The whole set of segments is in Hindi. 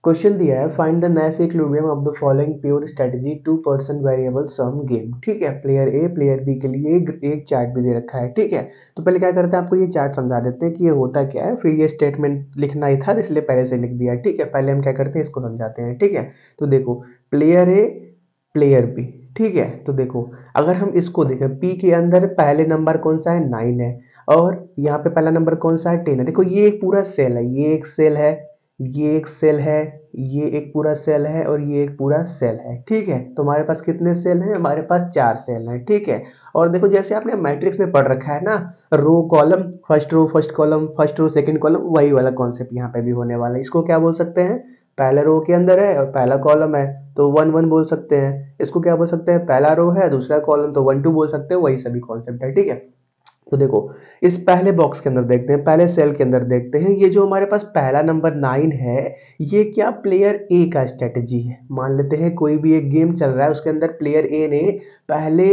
क्वेश्चन दिया है, find the Nash equilibrium of the following pure strategy 2% variable sum game. ठीक है, प्लेयर ए प्लेयर बी के लिए एक चार्ट भी दे रखा है। ठीक है, तो पहले क्या करते हैं, आपको ये चार्ट समझा देते हैं कि ये होता क्या है, फिर ये स्टेटमेंट लिखना ही था इसलिए पहले से लिख दिया। ठीक है, पहले हम क्या करते हैं, इसको समझाते हैं। ठीक है, तो देखो प्लेयर ए प्लेयर बी। ठीक है, तो देखो अगर हम इसको देखें, पी के अंदर पहले नंबर कौन सा है, 9 है, और यहाँ पे पहला नंबर कौन सा है, 10 है। देखो ये एक पूरा सेल है, ये एक सेल है, ये एक सेल है, ये एक पूरा सेल है, और ये एक पूरा सेल है। ठीक है, तो हमारे पास कितने सेल हैं, हमारे पास 4 सेल हैं। ठीक है, और देखो जैसे आपने मैट्रिक्स में पढ़ रखा है ना, row column, first row first column, first row second column, वही वाला कॉन्सेप्ट यहाँ पे भी होने वाला है। इसको क्या बोल सकते हैं, पहला रो के अंदर है और पहला कॉलम है तो 1 1 बोल सकते हैं। इसको क्या बोल सकते हैं, पहला रो है दूसरा कॉलम तो 1 2 बोल सकते हैं। वही सभी कॉन्सेप्ट है। ठीक है, तो देखो इस पहले बॉक्स के अंदर देखते हैं, पहले सेल के अंदर देखते हैं, ये जो हमारे पास पहला नंबर 9 है, ये क्या प्लेयर ए का स्ट्रेटेजी है। मान लेते हैं कोई भी एक गेम चल रहा है, उसके अंदर प्लेयर ए ने पहले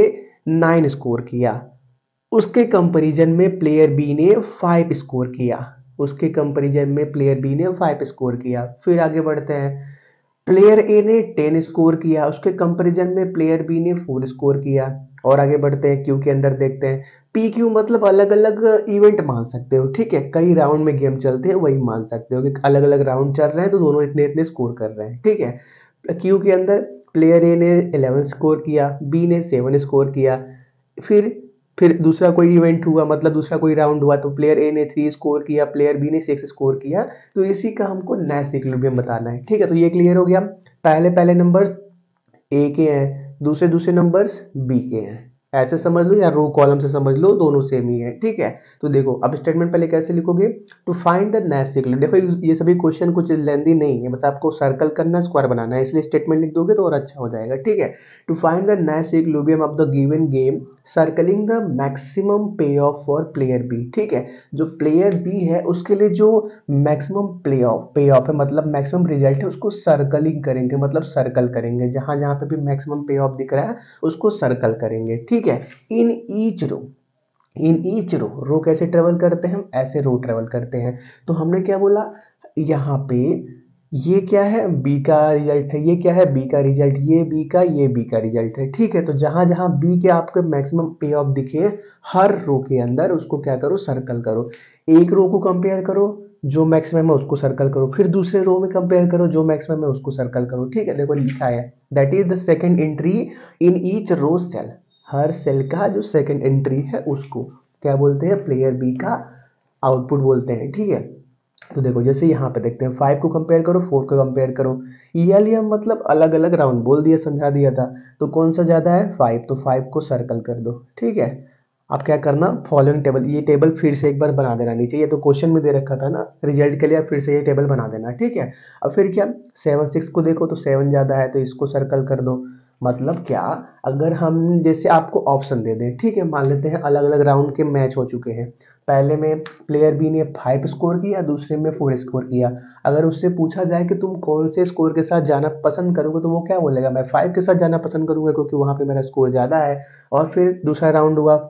9 स्कोर किया, उसके कंपैरिजन में प्लेयर बी ने 5 स्कोर किया, उसके कंपैरिजन में प्लेयर बी ने 5 स्कोर किया। फिर आगे बढ़ते हैं, प्लेयर ए ने 10 स्कोर किया, उसके कंपैरिजन में प्लेयर बी ने 4 स्कोर किया। और आगे बढ़ते हैं, क्यू के अंदर देखते हैं, पी क्यू मतलब अलग अलग इवेंट मान सकते हो। ठीक है, कई राउंड में गेम चलते हैं वही मान सकते हो कि अलग अलग राउंड चल रहे हैं तो दोनों इतने इतने स्कोर कर रहे हैं। ठीक है, क्यू के अंदर प्लेयर ए ने 11 स्कोर किया, बी ने 7 स्कोर किया। फिर फिर दूसरा कोई इवेंट हुआ, मतलब दूसरा कोई राउंड हुआ तो प्लेयर ए ने 3 स्कोर किया, प्लेयर बी ने 6 स्कोर किया। तो इसी का हमको नैश इक्विलिब्रियम बताना है। ठीक है, तो ये क्लियर हो गया, पहले पहले नंबर्स ए के हैं, दूसरे दूसरे नंबर्स बी के हैं। ऐसे समझ लो या रो कॉलम से समझ लो, दोनों सेम ही है। ठीक है, तो देखो अब स्टेटमेंट पहले कैसे लिखोगे, to find the Nash equilibrium. देखो ये सभी क्वेश्चन कुछ लेंदी नहीं है, बस आपको सर्कल करना, स्क्वायर बनाना है, इसलिए स्टेटमेंट लिख दोगे तो और अच्छा हो जाएगा। ठीक है, to find the Nash equilibrium of the given game circling the maximum payoff for player B. ठीक है, जो प्लेयर बी है उसके लिए जो मैक्सिमम पे ऑफ है, मतलब मैक्सिमम रिजल्ट है, उसको सर्कलिंग करेंगे, मतलब सर्कल करेंगे, जहां जहां पे भी मैक्सिमम पे ऑफ दिख रहा है उसको सर्कल करेंगे। ठीक है, इन ईच रो, इन ईच रो, रो कैसे ट्रेवल करते हैं हम, ऐसे रो ट्रेवल करते हैं। तो हमने क्या बोला, यहाँ पे ये क्या है, बी का रिजल्ट है, ये क्या है, बी का रिजल्ट, ये बी का, ये बी का रिजल्ट है। ठीक है, तो जहां जहां बी के आपके मैक्सिमम पे ऑफ दिखे, हर रो के अंदर उसको क्या करो, सर्कल करो। एक रो को कंपेयर करो, जो मैक्सिमम है उसको सर्कल करो, फिर दूसरे रो में कंपेयर करो, जो मैक्सिमम है उसको सर्कल करो। ठीक है, देखो लिखा है, that is the second entry in each row cell. हर सेल का जो सेकंड एंट्री है उसको क्या बोलते हैं, प्लेयर बी का आउटपुट बोलते हैं। ठीक है, तो देखो जैसे यहाँ पे देखते हैं, 5 को कंपेयर करो, 4 को कंपेयर करो, ये लिया मतलब अलग अलग राउंड बोल दिया, समझा दिया था। तो कौन सा ज्यादा है, 5, तो 5 को सर्कल कर दो। ठीक है, अब क्या करना, फॉलोइंग टेबल, ये टेबल फिर से एक बार बना देना नीचे, ये तो क्वेश्चन में दे रखा था ना रिजल्ट के लिए, अब फिर से ये टेबल बना देना। ठीक है, अब फिर क्या, 7 6 को देखो तो 7 ज्यादा है तो इसको सर्कल कर दो। मतलब क्या, अगर हम जैसे आपको ऑप्शन दे दें, ठीक है, मान लेते हैं अलग अलग राउंड के मैच हो चुके हैं, पहले में प्लेयर बी ने 5 स्कोर किया, दूसरे में 4 स्कोर किया। अगर उससे पूछा जाए कि तुम कौन से स्कोर के साथ जाना पसंद करोगे, तो वो क्या बोलेगा, मैं 5 के साथ जाना पसंद करूंगा क्योंकि वहां पे मेरा स्कोर ज्यादा है। और फिर दूसरा राउंड हुआ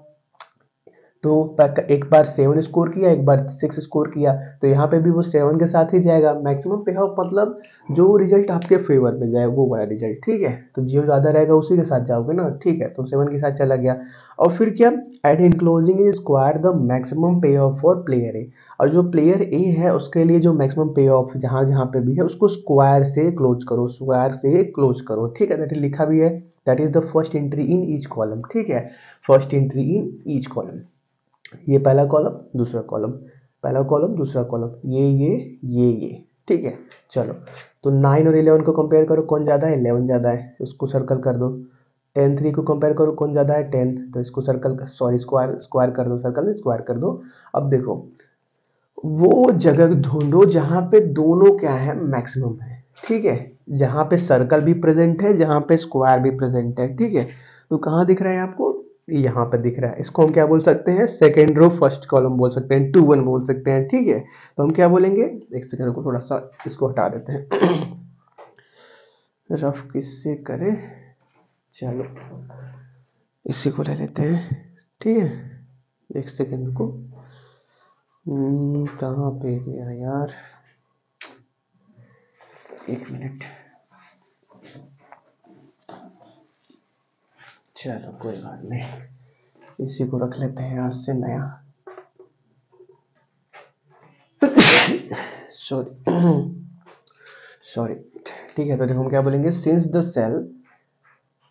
तो एक बार 7 स्कोर किया, एक बार 6 स्कोर किया, तो यहाँ पे भी वो 7 के साथ ही जाएगा। मैक्सिमम पे ऑफ मतलब जो रिजल्ट आपके फेवर में जाए वो वाला रिजल्ट। ठीक है, तो जो ज़्यादा रहेगा उसी के साथ जाओगे ना। ठीक है, तो 7 के साथ चला गया। और फिर क्या, at enclosing in square the maximum payoff for player A. और जो प्लेयर ए है उसके लिए जो मैक्सिमम पे ऑफ जहाँ जहाँ पे भी है उसको स्क्वायर से क्लोज करो, स्क्वायर से क्लोज करो। ठीक है, दैट लिखा भी है, that is the first entry in each column. ठीक है, first entry in each column, ये पहला कॉलम दूसरा कॉलम, पहला कॉलम दूसरा कॉलम, ये। ठीक है, चलो तो 9 और 11 को कंपेयर करो, कौन ज़्यादा है, 11 ज़्यादा है, इसको सर्कल कर दो। 10 3 को कंपेयर करो, कौन ज़्यादा है, 10, तो इसको सर्कल, सॉरी स्क्वायर, स्क्वायर कर दो, सर्कल नहीं स्क्वायर कर दो। अब देखो वो जगह ढूंढो जहाँ पे दोनों क्या है, मैक्सिमम है। ठीक है, जहाँ पे सर्कल भी प्रेजेंट है, जहाँ पे स्क्वायर भी प्रेजेंट है। ठीक है, तो कहाँ दिख रहा है आपको, यहाँ पे दिख रहा है। इसको हम क्या बोल सकते हैं, सेकेंड रो फर्स्ट कॉलम बोल सकते हैं, 2 1 बोल सकते हैं। ठीक है, तो हम क्या बोलेंगे, एक सेकंड को थोड़ा सा इसको हटा देते हैं रफ किससे करें, चलो इसी को ले लेते हैं। ठीक है, एक सेकंड को, कहाँ पे गया यार, एक मिनट, चलो कोई बात नहीं, इसी को रख लेते हैं आज से नया। Sorry sorry. ठीक है, तो देखो हम क्या बोलेंगे, since the cell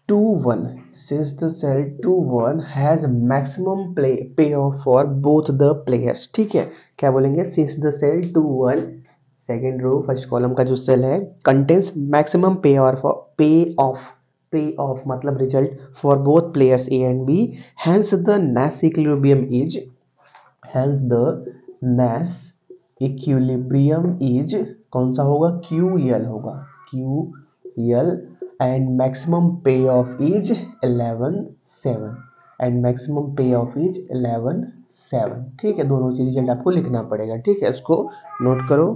2 1 since the cell 2 1 has maximum payoff for both the players। ठीक है, क्या बोलेंगे, since the cell 2 1 second row first column का जो सेल है contains maximum payoff मतलब result for both players A and B, hence the Nash equilibrium is कौन सा होगा, QL होगा, QL and maximum payoff is 11/7 and maximum payoff is 11/7। ठीक है, दोनों चीज रिजल्ट आपको लिखना पड़ेगा। ठीक है, इसको नोट करो।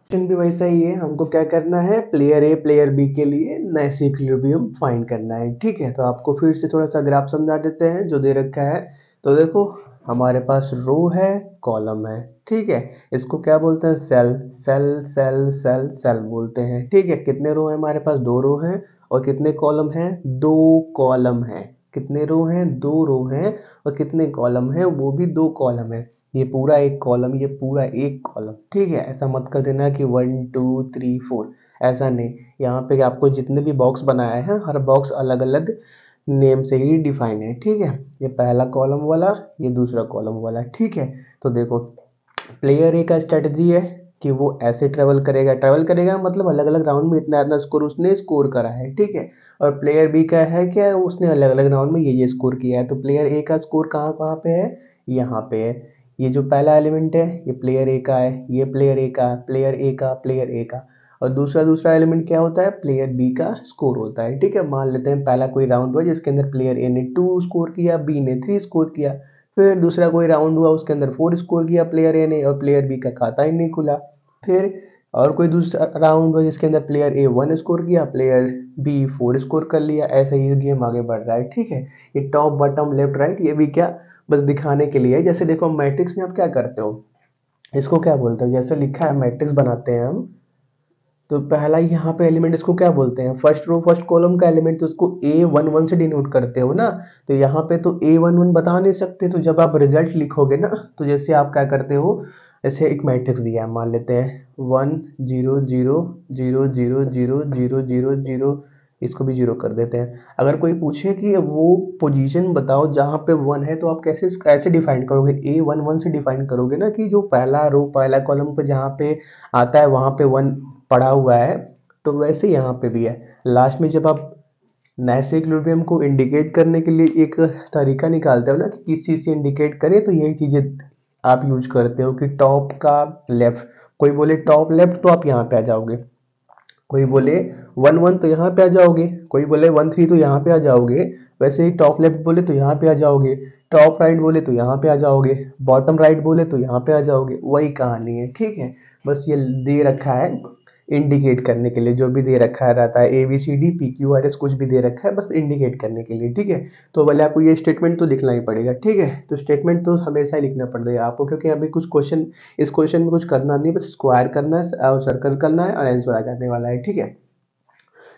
क्वेश्चन भी वैसा ही है, हमको क्या करना है, प्लेयर ए प्लेयर बी के लिए नाइस इक्विलिब्रियम फाइंड करना है। ठीक है, तो आपको फिर से थोड़ा सा ग्राफ समझा देते हैं जो दे रखा है। तो देखो हमारे पास रो है, कॉलम है। ठीक है, इसको क्या बोलते हैं, cell cell cell cell cell बोलते हैं। ठीक है, कितने रो है हमारे पास, 2 रो हैं, और कितने कॉलम हैं, 2 कॉलम हैं। कितने रो हैं, 2 रो हैं, और कितने कॉलम हैं, वो भी 2 कॉलम है। ये पूरा एक कॉलम, ये पूरा एक कॉलम। ठीक है, ऐसा मत कर देना कि 1 2 3 4, ऐसा नहीं। यहाँ पे आपको जितने भी बॉक्स बनाया है, हर बॉक्स अलग अलग नेम से ही डिफाइन है। ठीक है, ये पहला कॉलम वाला, ये दूसरा कॉलम वाला। ठीक है, तो देखो प्लेयर ए का स्ट्रेटजी है कि वो ऐसे ट्रेवल करेगा मतलब अलग अलग राउंड में इतना इतना स्कोर उसने स्कोर करा है। ठीक है, और प्लेयर बी का है क्या, उसने अलग अलग राउंड में ये स्कोर किया है। तो प्लेयर ए का स्कोर कहाँ कहाँ पे है, यहाँ पे है। ये जो पहला एलिमेंट है ये प्लेयर ए का है, ये प्लेयर ए का, प्लेयर ए का, प्लेयर ए का। और दूसरा दूसरा एलिमेंट क्या होता है, प्लेयर बी का स्कोर होता है। ठीक है, मान लेते हैं पहला कोई राउंड हुआ जिसके अंदर प्लेयर ए ने 2 स्कोर किया, बी ने 3 स्कोर किया। फिर दूसरा कोई राउंड हुआ उसके अंदर 4 स्कोर किया प्लेयर ए ने, और प्लेयर बी का खाता ही नहीं खुला। फिर और कोई दूसरा राउंड हुआ जिसके अंदर प्लेयर ए 1 स्कोर किया, प्लेयर बी 4 स्कोर कर लिया। ऐसे ही गेम आगे बढ़ रहा है। ठीक है, ये टॉप बॉटम लेफ्ट राइट ये भी क्या बस दिखाने के लिए है। जैसे देखो मैट्रिक्स में आप क्या करते हो, इसको क्या बोलते हो, जैसे लिखा है मैट्रिक्स बनाते हैं हम, तो पहला यहाँ पे एलिमेंट इसको क्या बोलते हैं, फर्स्ट रो फर्स्ट कॉलम का एलिमेंट, तो उसको A11 से डिनोट करते हो ना। तो यहाँ पे तो A11 बता नहीं सकते, तो जब आप रिजल्ट लिखोगे ना, तो जैसे आप क्या करते हो, जैसे एक मैट्रिक्स दिया है, मान लेते हैं 1 0 0 0 0 0 0 0 0, इसको भी 0 कर देते हैं। अगर कोई पूछे कि वो पोजीशन बताओ जहाँ पे 1 है, तो आप कैसे कैसे डिफाइन करोगे, A11 से डिफाइन करोगे ना, कि जो पहला रो पहला कॉलम पे जहाँ पे आता है वहाँ पे 1 पड़ा हुआ है। तो वैसे यहाँ पे भी है। लास्ट में जब आप नैश इक्विलिब्रियम को इंडिकेट करने के लिए एक तरीका निकालते हो ना कि किस चीज़ से इंडिकेट करें, तो यही चीज़ें आप यूज करते हो कि टॉप का लेफ्ट, कोई बोले टॉप लेफ्ट तो आप यहाँ पे आ जाओगे, कोई बोले 1 1 तो यहाँ पे आ जाओगे, कोई बोले 1 3 तो यहाँ पे आ जाओगे। वैसे ही टॉप लेफ्ट बोले तो यहाँ पे आ जाओगे, टॉप राइट बोले तो यहाँ पे आ जाओगे, बॉटम राइट बोले तो यहाँ पे आ जाओगे। वही कहानी है। ठीक है, बस ये दे रखा है इंडिकेट करने के लिए, जो भी दे रखा है रहता है ABCD PQRS कुछ भी दे रखा है बस इंडिकेट करने के लिए। ठीक है, तो भले आपको ये स्टेटमेंट तो लिखना ही पड़ेगा। ठीक है, तो स्टेटमेंट तो हमेशा ही लिखना पड़ेगा आपको, क्योंकि अभी कुछ क्वेश्चन इस क्वेश्चन में कुछ करना नहीं, बस स्क्वायर करना है और सर्कल करना है और आंसर आ जाने वाला है। ठीक है,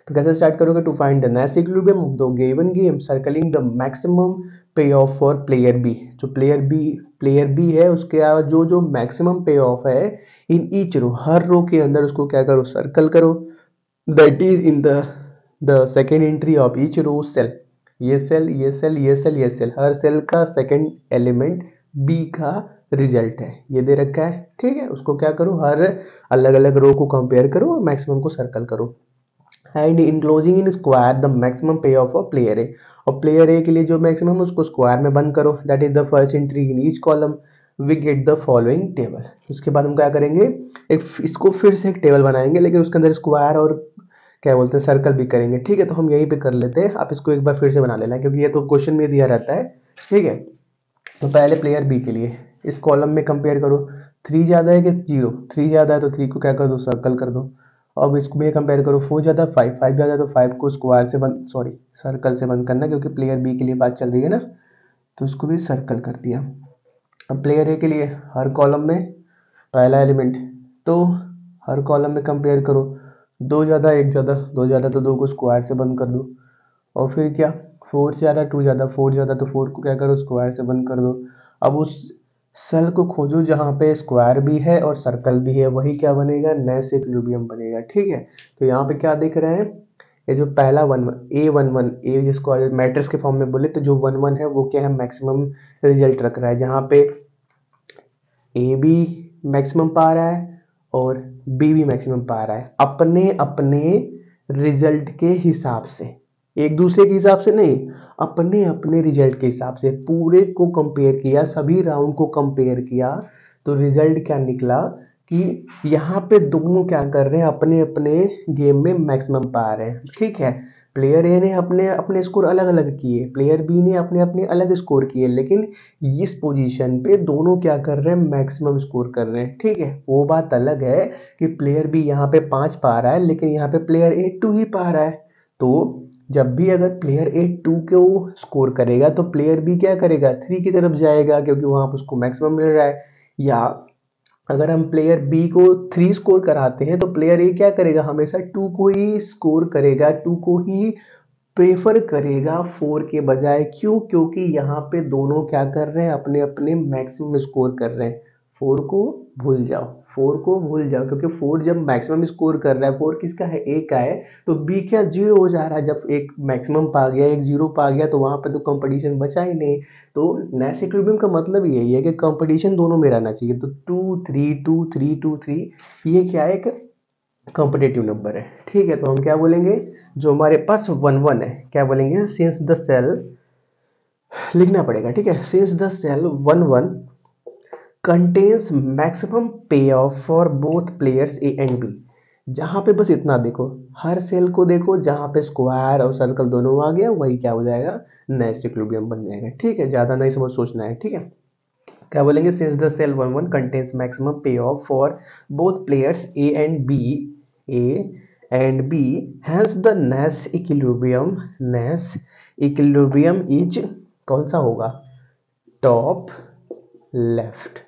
तो कैसे स्टार्ट करोगे, to find the Nash equilibrium of the given game circling the maximum payoff for player B. जो प्लेयर बी है उसके जो जो मैक्सिमम पे ऑफ है इन ईच रो, हर रो के अंदर उसको क्या करो, सर्कल करो। That is in the second entry of each row cell. ये सेल ये सेल ये सेल ये सेल, हर सेल का सेकेंड एलिमेंट बी का रिजल्ट है, ये दे रखा है। ठीक है, उसको क्या करो, हर अलग अलग रो को कंपेयर करो और मैक्सिमम को सर्कल करो। And enclosing in square the maximum पे ऑफ ऑफ प्लेयर ए, और प्लेयर ए के लिए जो मैक्सिमम उसको स्क्वायर में बंद करो। That is the first entry in each column, we get the following table. उसके बाद हम क्या करेंगे, एक इसको फिर से एक टेबल बनाएंगे, लेकिन उसके अंदर स्क्वायर और क्या बोलते हैं सर्कल भी करेंगे। ठीक है, तो हम यहीं पे कर लेते हैं, आप इसको एक बार फिर से बना लेना क्योंकि ये तो क्वेश्चन में दिया रहता है। ठीक है, तो पहले प्लेयर बी के लिए इस कॉलम में कंपेयर करो, 3 ज़्यादा है कि 0, 3 ज़्यादा है तो 3 को क्या कर दो, सर्कल कर दो। अब इसको भी कंपेयर करो, 4 ज़्यादा 5, 5 ज़्यादा तो 5 को स्क्वायर से बंद, सॉरी सर्कल से बंद करना, क्योंकि प्लेयर बी के लिए बात चल रही है ना, तो इसको भी सर्कल कर दिया। अब प्लेयर ए के लिए हर कॉलम में पहला एलिमेंट, तो हर कॉलम में कंपेयर करो, दो ज़्यादा एक ज़्यादा, दो ज़्यादा तो दो को स्क्वायर से बंद कर दो। और फिर क्या, फोर से ज़्यादा टू ज़्यादा, फोर ज़्यादा तो फोर को क्या करो स्क्वायर से बंद कर दो। अब उस सेल को खोजो जहाँ पे स्क्वायर भी है और सर्कल भी है, वही क्या बनेगा, नैश इक्विलिब्रियम बनेगा। ठीक है, तो यहाँ पे क्या दिख रहे हैं, ये जो पहला वन A11 ए जिसको मैट्रिक्स के फॉर्म में बोले तो जो 1 1 है वो क्या है, मैक्सिमम रिजल्ट रख रहा है, जहाँ पे ए भी मैक्सिमम पा रहा है और बी भी मैक्सिमम पा रहा है अपने अपने रिजल्ट के हिसाब से, एक दूसरे के हिसाब से नहीं, अपने अपने रिजल्ट के हिसाब से पूरे को कंपेयर किया, सभी राउंड को कंपेयर किया, तो रिजल्ट क्या निकला कि यहाँ पे दोनों क्या कर रहे हैं, अपने अपने गेम में मैक्सिमम पा रहे हैं। ठीक है, प्लेयर ए ने अपने अपने स्कोर अलग अलग किए, प्लेयर बी ने अपने अपने अलग स्कोर किए, लेकिन इस पोजीशन पे दोनों क्या कर रहे हैं, मैक्सिमम स्कोर कर रहे हैं। ठीक है, वो बात अलग है कि प्लेयर बी यहाँ पे 5 पा रहा है लेकिन यहाँ पे प्लेयर ए 2 ही पा रहा है। तो जब भी अगर प्लेयर ए 2 को स्कोर करेगा तो प्लेयर बी क्या करेगा, 3 की तरफ जाएगा क्योंकि वहां पर उसको मैक्सिमम मिल रहा है। या अगर हम प्लेयर बी को 3 स्कोर कराते हैं तो प्लेयर ए क्या करेगा, हमेशा 2 को ही स्कोर करेगा, 2 को ही प्रेफर करेगा 4 के बजाय। क्यों, क्योंकि यहाँ पे दोनों क्या कर रहे हैं, अपने अपने मैक्सिमम स्कोर कर रहे हैं। 4 को भूल जाओ, 4 को भूल जाओ, क्योंकि 4 जब मैक्सिमम स्कोर कर रहा है, 4 किसका है, ए का है, तो बी क्या जीरो हो जा रहा है। जब एक मैक्सिमम पा गया एक जीरो पा गया तो वहां पे तो कंपटीशन बचा ही नहीं। तो नैश इक्विलिब्रियम का मतलब यही है कि कंपटीशन दोनों में रहना चाहिए। तो 2 3 2 3 2 3 ये क्या है, एक कॉम्पिटेटिव नंबर है। ठीक है, तो हम क्या बोलेंगे, जो हमारे पास 1 1 है, क्या बोलेंगे, सिंस द सेल, लिखना पड़ेगा। ठीक है, since the cell 1 1 contains maximum payoff for both players A and B. जहां पे बस इतना देखो, हर सेल को देखो जहां पे स्क्वायर और सर्कल दोनों आ गया, वही क्या हो जाएगा, नैश इक्विलिब्रियम बन जाएगा। ठीक है, ज्यादा नहीं समझ सोचना है। ठीक है, क्या बोलेंगे, since the cell 1 1 contains maximum payoff for both players A and B hence the Nash equilibrium is कौन सा होगा, टॉप लेफ्ट।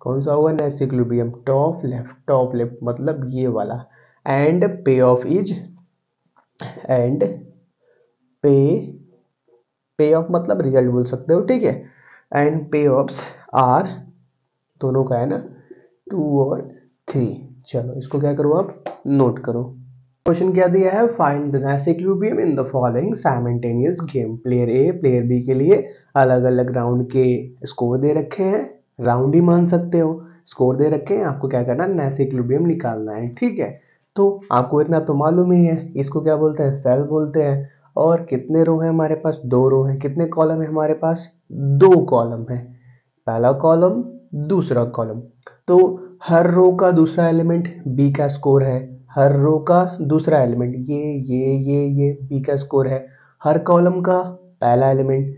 कौन सा होगा Nash equilibrium, top left, top left मतलब ये वाला। एंड पे ऑफ इज, एंड पे पे ऑफ मतलब रिजल्ट बोल सकते हो। ठीक है, एंड पे ऑफ्स आर, दोनों का है ना, 2 और 3। चलो इसको क्या करो, आप नोट करो। क्वेश्चन क्या दिया है, find the Nash equilibrium in the following simultaneous game. Player A player B के लिए अलग अलग राउंड के स्कोर दे रखे हैं, राउंड ही मान सकते हो, स्कोर दे रखे हैं, आपको क्या करना है, नैश इक्विलिब्रियम निकालना है। ठीक है, तो आपको इतना तो मालूम ही है, इसको क्या बोलते हैं, सेल बोलते हैं। और कितने रो है हमारे पास, 2 रो है। कितने कॉलम है हमारे पास, 2 कॉलम है, पहला कॉलम दूसरा कॉलम। तो हर रो का दूसरा एलिमेंट बी का स्कोर है, हर रो का दूसरा एलिमेंट ये बी का स्कोर है। हर कॉलम का पहला एलिमेंट,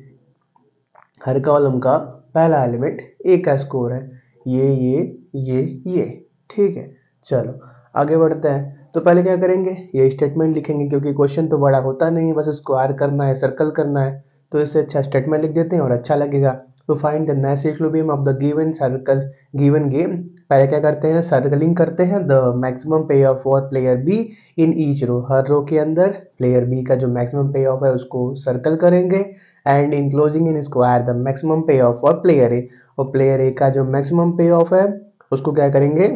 हर कॉलम का पहला एलिमेंट ए का स्कोर है, ये। ठीक है, चलो आगे बढ़ते हैं। तो पहले क्या करेंगे, ये स्टेटमेंट लिखेंगे, क्योंकि क्वेश्चन तो बड़ा होता नहीं है, बस स्क्वायर करना है, सर्कल करना है, तो इससे अच्छा स्टेटमेंट लिख देते हैं और अच्छा लगेगा। तो find the Nash equilibrium of the given circle given game. पहले क्या करते हैं, सर्कलिंग करते हैं the maximum payoff for player B in each row. हर रो के अंदर प्लेयर बी का जो मैक्सिमम पे ऑफ है उसको सर्कल करेंगे। And enclosing in square the maximum payoff for player A, और प्लेयर ए का जो मैक्सिमम पे ऑफ है उसको क्या करेंगे,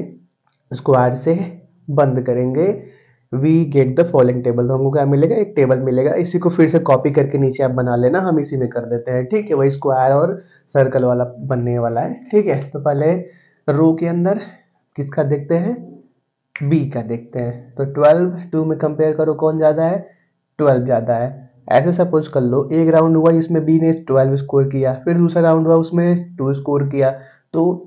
स्क्वायर से बंद करेंगे। We get the following table, तो हमको क्या मिलेगा, एक टेबल मिलेगा। इसी को फिर से कॉपी करके नीचे आप बना लेना, हम इसी में कर देते हैं। ठीक है, वही स्क्वायर और सर्कल वाला बनने वाला है। ठीक है, तो पहले रो के अंदर किसका देखते हैं, बी का देखते हैं। तो 12 2 में कंपेयर करो, कौन ज़्यादा है, 12 ज़्यादा है। ऐसे सपोज कर लो, एक राउंड हुआ जिसमें बी ने 12 स्कोर किया, फिर दूसरा राउंड हुआ उसमें 2 स्कोर किया। तो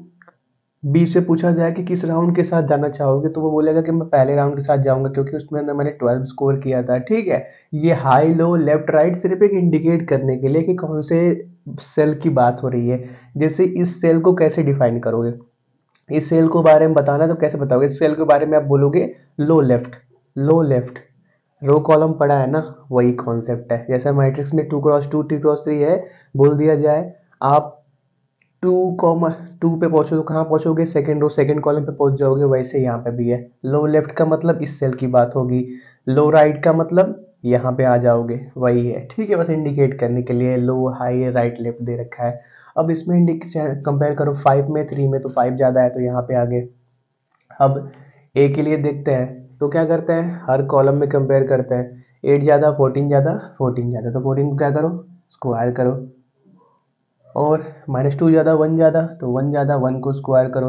बी से पूछा जाए कि किस राउंड के साथ जाना चाहोगे, तो वो बोलेगा कि मैं पहले राउंड के साथ जाऊंगा क्योंकि उसमें अंदर मैंने 12 स्कोर किया था। ठीक है, ये हाई लो लेफ्ट राइट सिर्फ एक इंडिकेट करने के लिए कि कौन से सेल की बात हो रही है। जैसे इस सेल को कैसे डिफाइन करोगे, इस सेल को बारे में बताना तो कैसे बताओगे, इस सेल के बारे में आप बोलोगे लो लेफ्ट, लो लेफ्ट, रो कॉलम पड़ा है ना, वही कॉन्सेप्ट है। जैसे मैट्रिक्स में 2 क्रॉस 2 3 क्रॉस 3 है, बोल दिया जाए आप 2, पे पहुंचो तो कहाँ पहुंचोगे, सेकंड रो सेकंड कॉलम पे पहुंच जाओगे। वैसे यहाँ पे भी है। लो लेफ्ट का मतलब इस सेल की बात होगी, लो राइट का मतलब यहाँ पे आ जाओगे, वही है। ठीक है, बस इंडिकेट करने के लिए लो हाई राइट लेफ्ट दे रखा है। अब इसमें इंडिकेट कंपेयर करो 5 में 3 में, तो 5 ज़्यादा है तो यहाँ पे आगे। अब ए के लिए देखते हैं तो क्या करते हैं, हर कॉलम में कंपेयर करते हैं। 8 ज़्यादा 14 ज़्यादा 14 ज़्यादा, तो 14 को क्या करो, स्क्वायर करो। और -2 ज़्यादा 1 ज़्यादा, तो 1 ज़्यादा 1 को स्क्वायर करो।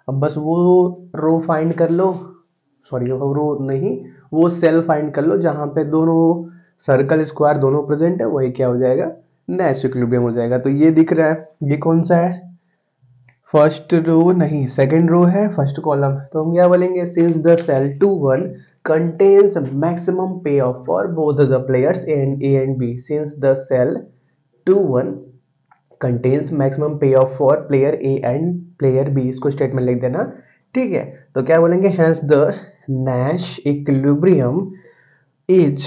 अब बस वो रो फाइंड कर लो, सॉरी वो रो नहीं, वो सेल फाइंड कर लो जहाँ पे दोनों सर्कल स्क्वायर दोनों प्रेजेंट है, वही क्या हो जाएगा, नैश इक्विलिब्रियम हो जाएगा। तो ये दिख रहा है, ये कौन सा है, फर्स्ट रो नहीं सेकंड रो है, फर्स्ट कॉलम। तो हम क्या बोलेंगे, since the cell 2 1 contains maximum payoff for both the players and A and B, since the cell 2 1 contains maximum payoff for player A and player B, इसको स्टेटमेंट लिख देना। ठीक है, तो क्या बोलेंगे, hence the Nash equilibrium is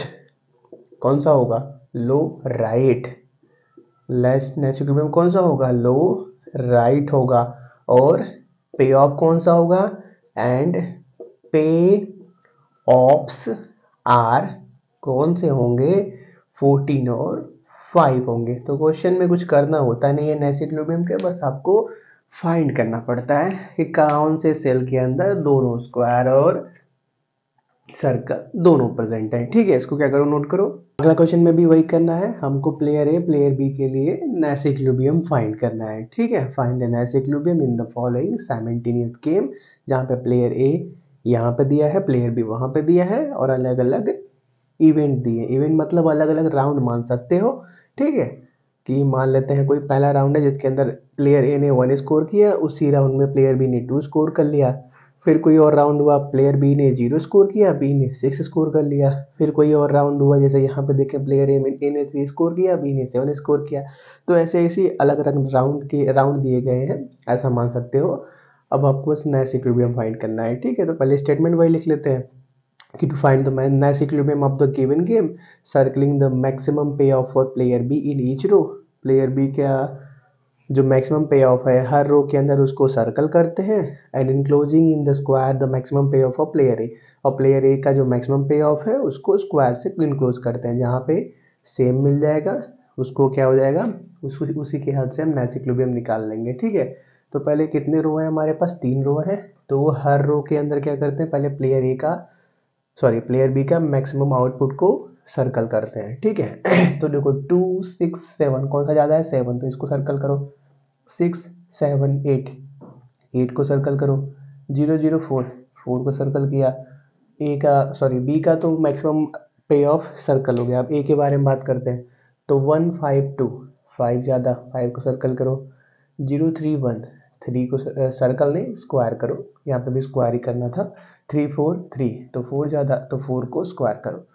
कौन सा होगा, लो राइट। Nash equilibrium कौन सा होगा, लो राइट होगा। और पे ऑफ कौन सा होगा, एंड पे ऑफ्स आर कौन से होंगे, 14 और 5 होंगे। तो क्वेश्चन में कुछ करना होता नहीं है नैश इक्विलिब्रियम के, बस आपको फाइंड करना पड़ता है कि कौन से सेल के अंदर दोनों स्क्वायर और सर्कल दोनों प्रेजेंट है। ठीक है, इसको क्या करो, नोट करो। अगला क्वेश्चन में भी वही करना है हमको, प्लेयर ए प्लेयर बी के लिए नैश इक्विलिब्रियम फाइंड करना है। ठीक है, find the Nash equilibrium in the following simultaneous game, जहाँ पे प्लेयर ए यहाँ पे दिया है, प्लेयर बी वहाँ पे दिया है, और अलग अलग इवेंट दिए। इवेंट मतलब अलग अलग राउंड मान सकते हो। ठीक है, कि मान लेते हैं कोई पहला राउंड है जिसके अंदर प्लेयर ए ने 1 स्कोर किया, उसी राउंड में प्लेयर बी ने 2 स्कोर कर लिया। फिर कोई और राउंड हुआ, प्लेयर बी ने 0 स्कोर किया, बी ने 6 स्कोर कर लिया। फिर कोई और राउंड हुआ, जैसे यहाँ पे देखें प्लेयर ए ने 3 स्कोर किया, बी ने 7 स्कोर किया। तो ऐसे ऐसे अलग अलग राउंड दिए गए हैं, ऐसा मान सकते हो। अब आपको बस नैश इक्विलिब्रियम फाइंड करना है। ठीक है, तो पहले स्टेटमेंट वही लिख लेते हैं कि to find the Nash equilibrium of the given game, circling the maximum payoff for player B in each row। player B का जो मैक्सिमम पे ऑफ है हर रो के अंदर उसको सर्कल करते हैं, and enclosing in the square the maximum पे ऑफ ऑफ प्लेयर ए, और प्लेयर ए का जो मैक्सिमम पे ऑफ है उसको स्क्वायर से इनक्लोज करते हैं, जहाँ पे सेम मिल जाएगा उसको क्या हो जाएगा, उसी के हेल्प से हम नैश इक्विलिब्रियम निकाल लेंगे। ठीक है, तो पहले कितने रो हैं हमारे पास, 3 रो हैं। तो वो हर रो के अंदर क्या करते हैं, पहले प्लेयर बी का मैक्सिमम आउटपुट को सर्कल करते हैं। ठीक है तो देखो 2 6 7 कौन सा ज़्यादा है, 7, तो इसको सर्कल करो। 6 7 8 8 को सर्कल करो। 0 0 4 4 को सर्कल किया। बी का तो मैक्सिमम पे ऑफ सर्कल हो गया। अब ए के बारे में बात करते हैं, तो 1 5 2 5 ज़्यादा 5 को सर्कल करो। 0 3 1 3 को सर्कल नहीं स्क्वायर करो, यहाँ पे भी स्क्वायर ही करना था। 3 4 3 तो 4 ज़्यादा, तो 4 को स्क्वायर करो।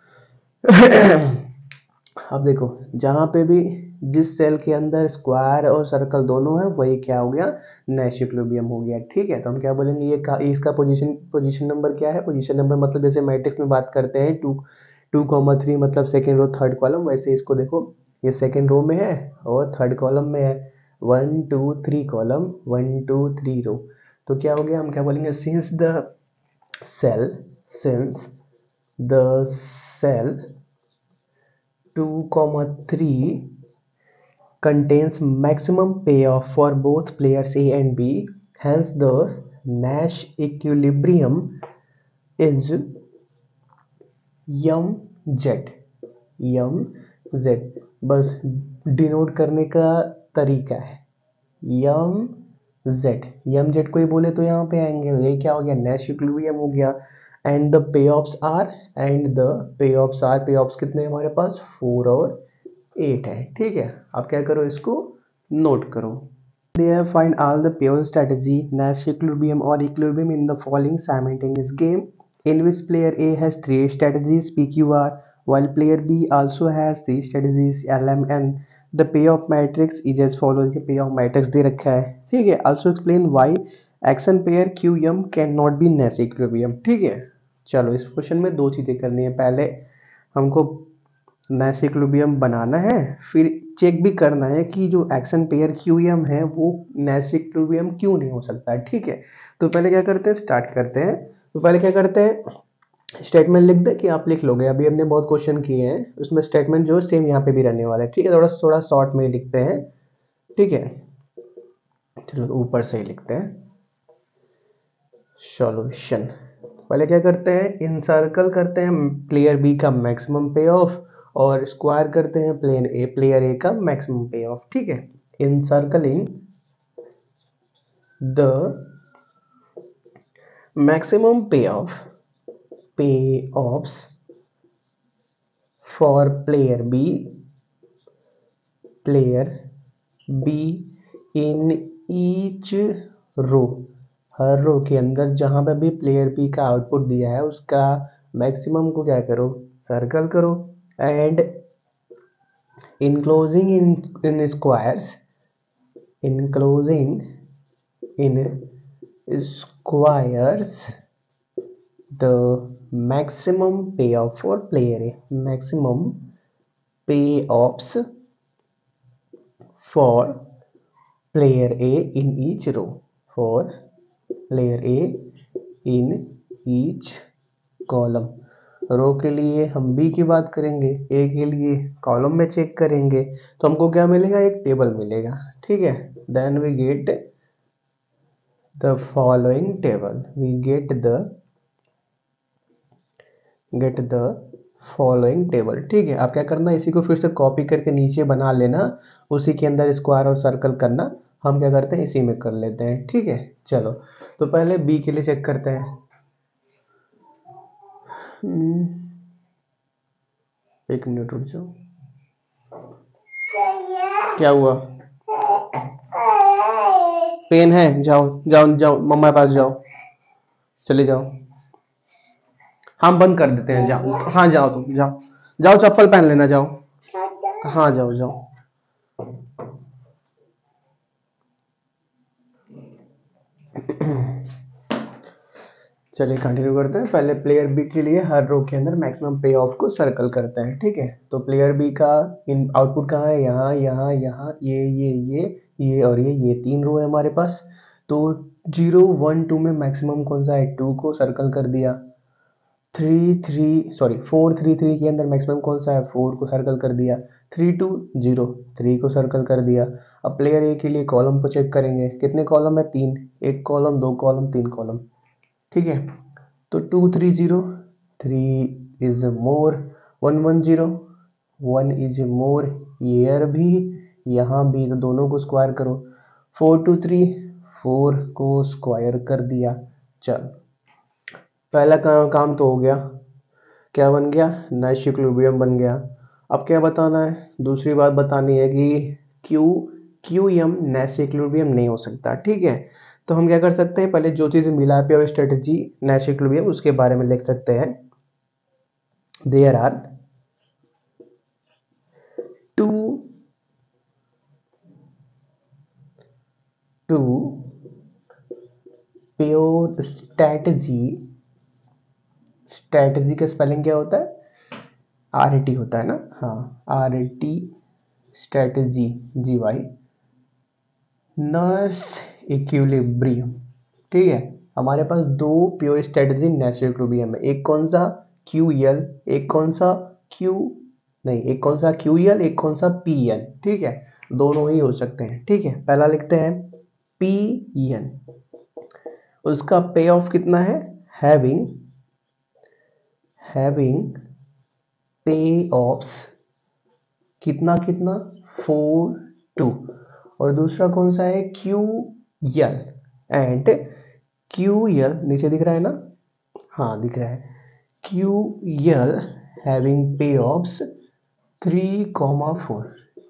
अब देखो जहाँ पे भी जिस सेल के अंदर स्क्वायर और सर्कल दोनों है वही क्या हो गया, नैश इक्विलिब्रियम हो गया। ठीक है, तो हम क्या बोलेंगे, इसका पोजीशन नंबर क्या है, पोजीशन नंबर मतलब जैसे मैट्रिक्स में बात करते हैं 2 2 3 मतलब सेकेंड रो थर्ड कॉलम, वैसे इसको देखो ये सेकेंड रो में है और थर्ड कॉलम में है। 1 2 3 कॉलम 1 2 3 रो। तो क्या हो गया, हम क्या बोलेंगे, since the cell 2 3 contains maximum payoff for both players A and B, hence the Nash equilibrium is mz। बस डिनोट करने का तरीका है mz को ही बोले तो यहाँ पे आएंगे, ये क्या हो गया, नैश इक्विलिब्रियम हो गया। एंड द पे ऑफ्स कितने हमारे पास, 4 और 8 है। ठीक है, आप क्या करो, इसको नोट करो। There find all the pure strategy, Nash equilibrium or equilibrium in the following simultaneous game, in which player A has 3 strategies PQR, while player B also has 3 strategies LMN। The payoff matrix is as follows। ये payoff matrix दे रखा है। ठीक है, also explain why action pair QM cannot be Nash equilibrium। ठीक है, चलो इस क्वेश्चन में 2 चीज़ें करनी है। पहले हमको नैश इक्विलिब्रियम बनाना है, फिर चेक भी करना है कि जो एक्शन पेयर QM है वो नेश इक्विलिब्रियम क्यों नहीं हो सकता है, ठीक है। तो पहले क्या करते हैं, स्टार्ट करते हैं। तो पहले क्या करते हैं, स्टेटमेंट लिख दे कि आप लिख लोगे, अभी हमने बहुत क्वेश्चन किए हैं उसमें स्टेटमेंट जो है सेम यहाँ पे भी रहने वाला है, ठीक है। थोड़ा थोड़ा शॉर्ट में लिखते हैं, ठीक है। चलो ऊपर से ही लिखते हैं, सॉल्यूशन। पहले क्या करते हैं, इनसर्कल करते हैं प्लेयर बी का मैक्सिमम पे ऑफ और स्क्वायर करते हैं प्लेयर ए का मैक्सिमम पे ऑफ, ठीक है। Encircling the maximum payoffs for player B in each row, हर रो के अंदर जहां पे भी प्लेयर बी का आउटपुट दिया है उसका मैक्सिमम को क्या करो, सर्कल करो। And enclosing in squares, enclosing in squares the maximum payoff for player A, maximum payoffs for player A in each row, for player A in each column। रो के लिए हम बी की बात करेंगे, ए के लिए कॉलम में चेक करेंगे, तो हमको क्या मिलेगा, एक टेबल मिलेगा, ठीक है। Then we get the following table, we get the following table, ठीक है। आप क्या करना, इसी को फिर से कॉपी करके नीचे बना लेना, उसी के अंदर स्क्वायर और सर्कल करना। हम क्या करते हैं, इसी में कर लेते हैं, ठीक है। चलो तो पहले बी के लिए चेक करते हैं। एक मिनट रुक जाओ, क्या हुआ, पेन है, जाओ जाओ जाओ मम्मा के पास जाओ, चले जाओ, हम बंद कर देते हैं, जाओ। हाँ जाओ, तुम जाओ जाओ, चप्पल पहन लेना, जाओ। हाँ जाओ जाओ। चलिए कंटिन्यू करते हैं। पहले प्लेयर बी के लिए हर रो के अंदर मैक्सिमम पे ऑफ को सर्कल करते हैं, ठीक है। तो प्लेयर बी का इन आउटपुट कहाँ है, यहाँ यहाँ यहाँ, ये और ये तीन रो है हमारे पास। तो 0 1 2 में मैक्सिमम कौन सा है, 2 को सर्कल कर दिया। 4 3 3 के अंदर मैक्सिमम कौन सा है, 4 को सर्कल कर दिया। 3 2 0 3 को सर्कल कर दिया। अब प्लेयर ए के लिए कॉलम को चेक करेंगे, कितने कॉलम है, 3, एक कॉलम, दो कॉलम, तीन कॉलम, ठीक है। तो 2 3 0, 3 is more, 1 1 0, 1 is more, year भी यहाँ भी, तो दोनों को स्क्वायर करो। 4 2 3, 4 को स्क्वायर कर दिया। चल पहला काम तो हो गया, क्या बन गया, नैश इक्विलिब्रियम बन गया। अब क्या बताना है, दूसरी बात बतानी है कि QM नैश इक्विलिब्रियम नहीं हो सकता, ठीक है। तो हम क्या कर सकते हैं, पहले जो चीज़ मिला है प्योर स्ट्रेटजी नैश इक्विलिब्रियम, उसके बारे में लिख सकते हैं। There are two pure strategy का स्पेलिंग क्या होता है, RT होता है ना, हाँ RT strategy GY Nash equilibrium, ठीक है। हमारे पास दो प्योर स्ट्रेटजी नैश इक्विलिब्रियम है, एक कौन सा QL, एक कौन सा एक कौन सा QL, एक कौन सा PN, ठीक है। दोनों ही हो सकते हैं, ठीक है। पहला लिखते हैं PN, उसका पे ऑफ कितना है, हैविंग पे ऑफ्स कितना 4 2, और दूसरा कौन सा है QL, एंड QL नीचे दिख रहा है ना, हाँ दिख रहा है, QL हैविंग पे ऑफ्स 3,4,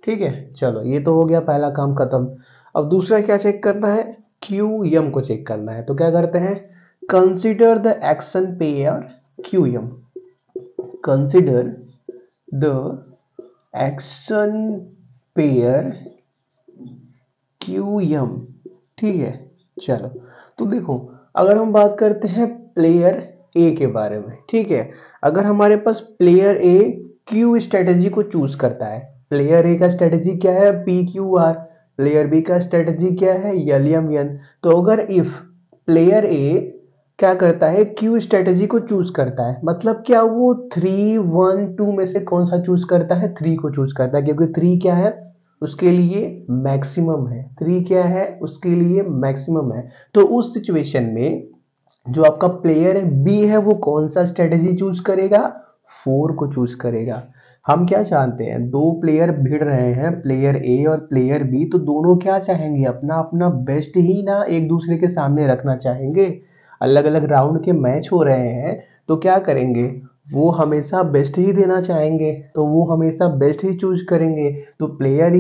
ठीक है। चलो ये तो हो गया, पहला काम खत्म। अब दूसरा क्या चेक करना है, QM को चेक करना है। तो क्या करते हैं, consider the action pair QM, consider the action pair QM, ठीक है। चलो तो देखो, अगर हम बात करते हैं प्लेयर ए के बारे में, ठीक है। अगर हमारे पास प्लेयर ए क्यू स्ट्रेटेजी को चूज करता है, प्लेयर ए का स्ट्रेटेजी क्या है, P Q R, player B का स्ट्रेटेजी क्या है, यल एम एन। तो अगर इफ प्लेयर ए क्या करता है, क्यू स्ट्रेटेजी को चूज करता है, मतलब क्या वो 3 1 2 में से कौन सा चूज करता है, 3 को चूज करता है, क्योंकि 3 क्या है उसके लिए मैक्सिमम है, 3 क्या है उसके लिए मैक्सिमम है। तो उस सिचुएशन में जो आपका प्लेयर बी है वो कौन सा स्ट्रेटेजी चूज करेगा, 4 को चूज करेगा। हम क्या चाहते हैं, दो प्लेयर भिड़ रहे हैं, प्लेयर ए और प्लेयर बी, तो दोनों क्या चाहेंगे, अपना अपना बेस्ट ही ना एक दूसरे के सामने रखना चाहेंगे। अलग अलग राउंड के मैच हो रहे हैं, तो क्या करेंगे, वो हमेशा बेस्ट ही देना चाहेंगे, तो वो हमेशा बेस्ट ही चूज करेंगे। तो प्लेयर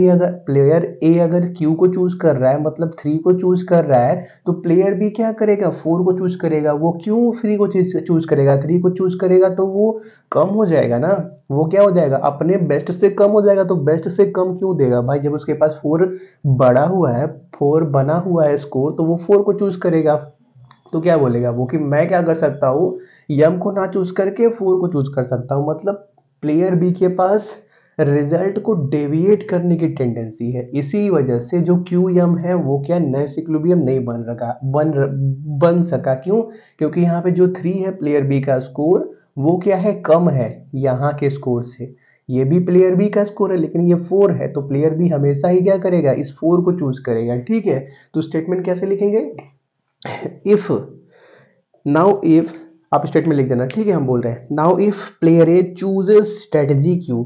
ए अगर क्यू को चूज कर रहा है, मतलब 3 को चूज कर रहा है, तो प्लेयर बी क्या करेगा, 4 को चूज करेगा। वो क्यों 3 को चूज करेगा, 3 को चूज करेगा तो वो कम हो जाएगा ना, वो क्या हो जाएगा, अपने बेस्ट से कम हो जाएगा। तो बेस्ट से कम क्यों देगा भाई, जब उसके पास 4 बड़ा हुआ है, 4 बना हुआ है स्कोर, तो वो 4 को चूज करेगा। तो क्या बोलेगा वो कि मैं क्या कर सकता हूँ, यम को ना चूज करके 4 को चूज कर सकता हूँ। मतलब प्लेयर बी के पास रिजल्ट को डेविएट करने की टेंडेंसी है, इसी वजह से जो क्यू यम है वो क्या नैश इक्विलिब्रियम नहीं बन सका। क्यों, क्योंकि यहाँ पे जो 3 है प्लेयर बी का स्कोर, वो क्या है, कम है यहाँ के स्कोर से। ये भी प्लेयर बी का स्कोर है लेकिन ये 4 है, तो प्लेयर बी हमेशा ही क्या करेगा, इस 4 को चूज करेगा। ठीक है, तो स्टेटमेंट कैसे लिखेंगे, इफ, नाउ इफ, आप स्टेटमेंट लिख देना। ठीक है, हम बोल रहे हैं now if player A chooses strategy Q,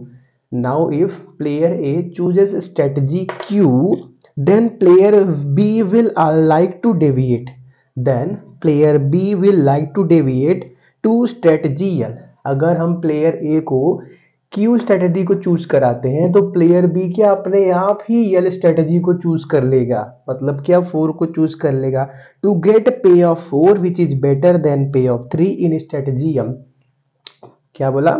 now if player A chooses strategy Q, then player B will like to deviate, then player B will like to deviate to strategy L. अगर हम प्लेयर ए को क्यू स्ट्रेटेजी को चूज कराते हैं, तो प्लेयर बी क्या अपने आप ही यल स्ट्रेटेजी को चूज कर लेगा, मतलब क्या 4 को चूज कर लेगा। टू गेट पे of 4 which is better than पे ऑफ 3 इन स्ट्रेटेजी यम। क्या बोला,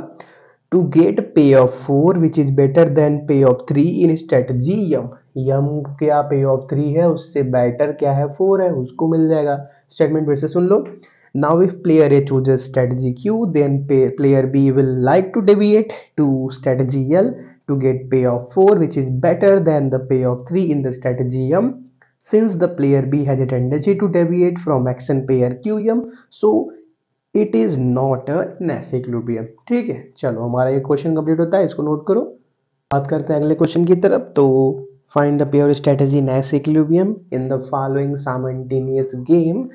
टू गेट पे of 4 which is better than पे ऑफ 3 इन स्ट्रेटेजी यम। यम क्या पे ऑफ 3 है, उससे बेटर क्या है, 4 है, उसको मिल जाएगा। स्टेटमेंट फिर से सुन लो, now if player A chooses strategy Q, then player B will like to deviate to strategy L to get payoff 4 which is better than the payoff 3 in the strategy M. Since the player B has a tendency to deviate from action pair QM, so it is not a Nash equilibrium। ठीक है, चलो हमारा ये क्वेश्चन कंप्लीट होता है, इसको नोट करो। बात करते हैं अगले क्वेश्चन की तरफ। तो find the pair strategy Nash equilibrium in the following simultaneous game,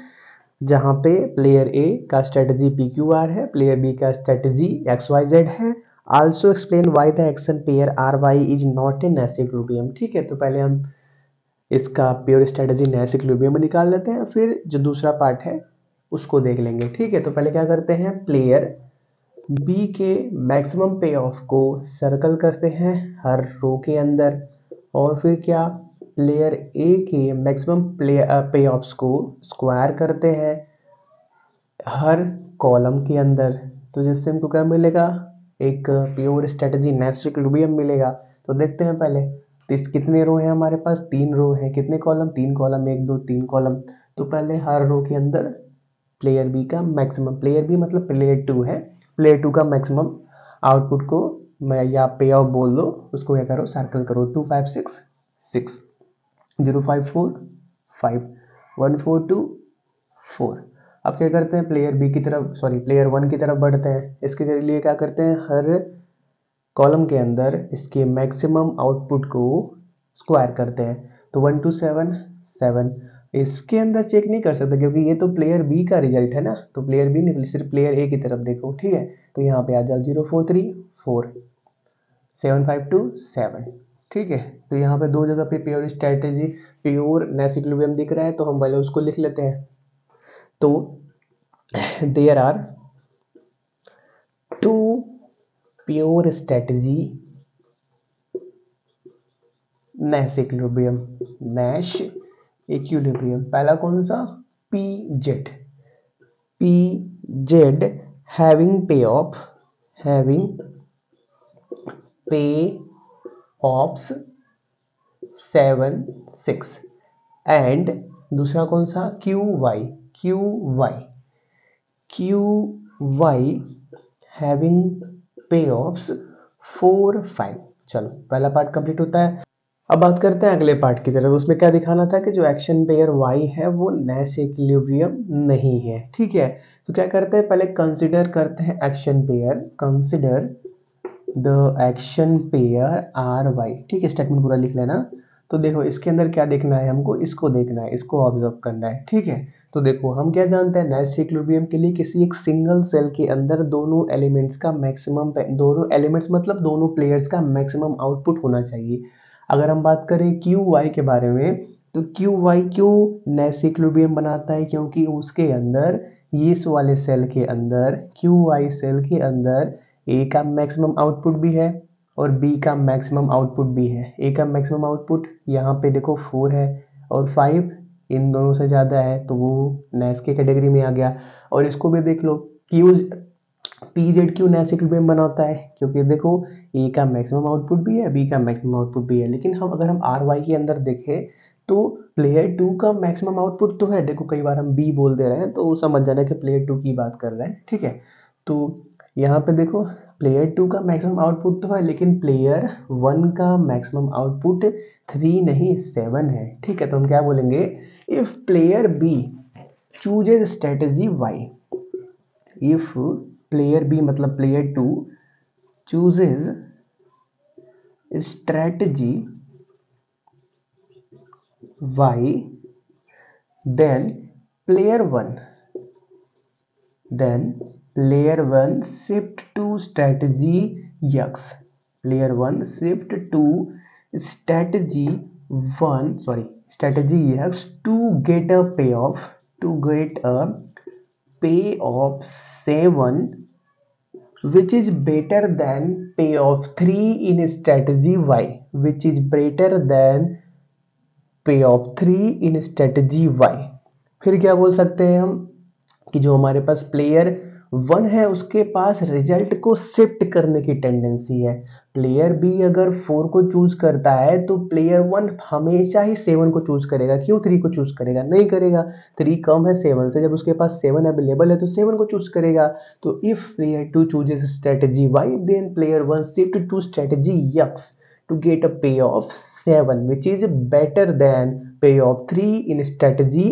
जहाँ पे प्लेयर ए का स्ट्रेटजी पी क्यू आर है, प्लेयर बी का स्ट्रेटजी एक्स वाई जेड है। Also explain why the action pair R Y is not a Nash equilibrium. ठीक है, तो पहले हम इसका प्योर स्ट्रेटजी नैश इक्विलिब्रियम में निकाल लेते हैं, फिर जो दूसरा पार्ट है उसको देख लेंगे। ठीक है, तो पहले क्या करते हैं, प्लेयर बी के मैक्सिमम पे ऑफ को सर्कल करते हैं हर रो के अंदर, और फिर क्या, प्लेयर ए के मैक्सिमम पे ऑफ्स को स्क्वायर करते हैं हर कॉलम के अंदर। तो जिससे हमको क्या मिलेगा, एक प्योर स्ट्रेटजी नैश इक्विलिब्रियम मिलेगा। तो देखते हैं पहले, तो इस कितने रो हैं हमारे पास, 3 रो हैं, कितने कॉलम, 3 कॉलम, 1 2 3 कॉलम। तो पहले हर रो के अंदर प्लेयर बी का मैक्सिमम, प्लेयर बी मतलब प्लेयर 2 है, प्लेयर 2 का मैक्सिमम आउटपुट को मैं या पे ऑफ बोल दो, उसको क्या करो, सर्कल करो, 2 5 6 6 0 5 4 5 1 4 2 4। अब क्या करते हैं, प्लेयर बी की तरफ, सॉरी प्लेयर 1 की तरफ बढ़ते हैं। इसके लिए क्या करते हैं, हर कॉलम के अंदर इसके मैक्सिमम आउटपुट को स्क्वायर करते हैं। तो 1 2 7 7, इसके अंदर चेक नहीं कर सकते क्योंकि ये तो प्लेयर बी का रिजल्ट है ना, तो प्लेयर बी नहीं, सिर्फ प्लेयर ए की तरफ देखो। ठीक है, तो यहाँ पे आ जाओ, 0 4 3 4 7 5 2 7। ठीक है, तो यहाँ पे दो जगह पे pure strategy pure Nash equilibrium दिख रहा है, तो हम पहले उसको लिख लेते हैं। तो there are 2 pure strategy Nash equilibrium, Nash equilibrium. पहला कौन सा, P Z, P Z having payoffs 7 6, and दूसरा कौन सा, Q Y having payoffs 4 5। चलो पहला पार्ट कंप्लीट होता है। अब बात करते हैं अगले पार्ट की तरफ। उसमें क्या दिखाना था कि जो एक्शन पेयर y है वो नेस इक्विलिब्रियम नहीं है, ठीक है। तो क्या करते हैं, पहले कंसिडर करते हैं action pair, consider the action pair R Y, ठीक है। स्टेटमेंट पूरा लिख लेना। तो देखो इसके अंदर क्या देखना है हमको, इसको देखना है, इसको ऑब्जर्व करना है, ठीक है। तो देखो हम क्या जानते हैं, नेस इक्विलिब्रियम के लिए किसी एक सिंगल सेल के अंदर दोनों एलिमेंट्स का मैक्सिमम, दोनों एलिमेंट्स मतलब दोनों प्लेयर्स का मैक्सिमम आउटपुट होना चाहिए। अगर हम बात करें क्यू वाई के बारे में, तो क्यू वाई क्यों नेस इक्विलिब्रियम बनाता है, क्योंकि उसके अंदर, इस वाले सेल के अंदर, क्यू वाई सेल के अंदर ए का मैक्सिमम आउटपुट भी है और बी का मैक्सिमम आउटपुट भी है। ए का मैक्सिमम आउटपुट यहाँ पे देखो 4 है और 5 इन दोनों से ज़्यादा है, तो वो नेस के कैटेगरी में आ गया। और इसको भी देख लो, क्यू पी जेड क्यू नेस इक्विलिब्रियम बनाता है, क्योंकि देखो ए का मैक्सिमम आउटपुट भी है, बी का मैक्सिमम आउटपुट भी है। लेकिन हम अगर हम आर वाई के अंदर देखें तो प्लेयर 2 का मैक्सिमम आउटपुट तो है, देखो कई बार हम बी बोल दे रहे हैं तो समझ जाना कि प्लेयर 2 की बात कर रहे हैं, ठीक है। तो यहाँ पे देखो प्लेयर 2 का मैक्सिमम आउटपुट तो है, लेकिन प्लेयर 1 का मैक्सिमम आउटपुट 3 नहीं 7 है, ठीक है। तो हम क्या बोलेंगे, if player B chooses strategy Y, if player B मतलब player 2 chooses strategy Y, then player 1 then player 1 shift to strategy x, player 1 shift to strategy 1 sorry strategy x to get a payoff, to get a payoff 7 which is better than payoff 3 in strategy y, which is better than पे ऑफ 3 इन स्ट्रेटजी वाई। फिर क्या बोल सकते हैं हम कि जो हमारे पास प्लेयर 1 है उसके पास रिजल्ट को शिफ्ट करने की टेंडेंसी है। प्लेयर बी अगर 4 को चूज करता है तो प्लेयर 1 हमेशा ही 7 को चूज करेगा। क्यों 3 को चूज करेगा, नहीं करेगा, 3 कम है 7 से, जब उसके पास 7 अवेलेबल है तो 7 को चूज करेगा। तो if player 2 chooses strategy Y then player 1 shift to strategy X to get a payoff 7 which is better than payoff 3 in strategy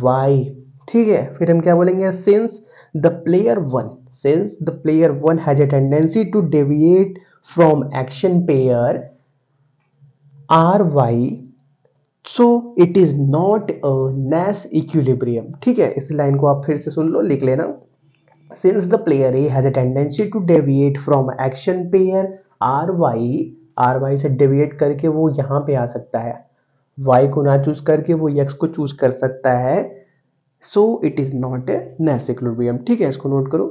y, ठीक है। फिर हम क्या बोलेंगे, since the player 1 has a tendency to deviate from action pair ry, so it is not a Nash equilibrium, ठीक है। इस लाइन को आप फिर से सुन लो, लिख लेना। Since the player A has a tendency to deviate from action pair ry से डेविएट करके वो यहाँ पे आ सकता है, y को ना चूज करके वो x को चूज कर सकता है, so it is not a Nash equilibrium, ठीक है। इसको नोट करो।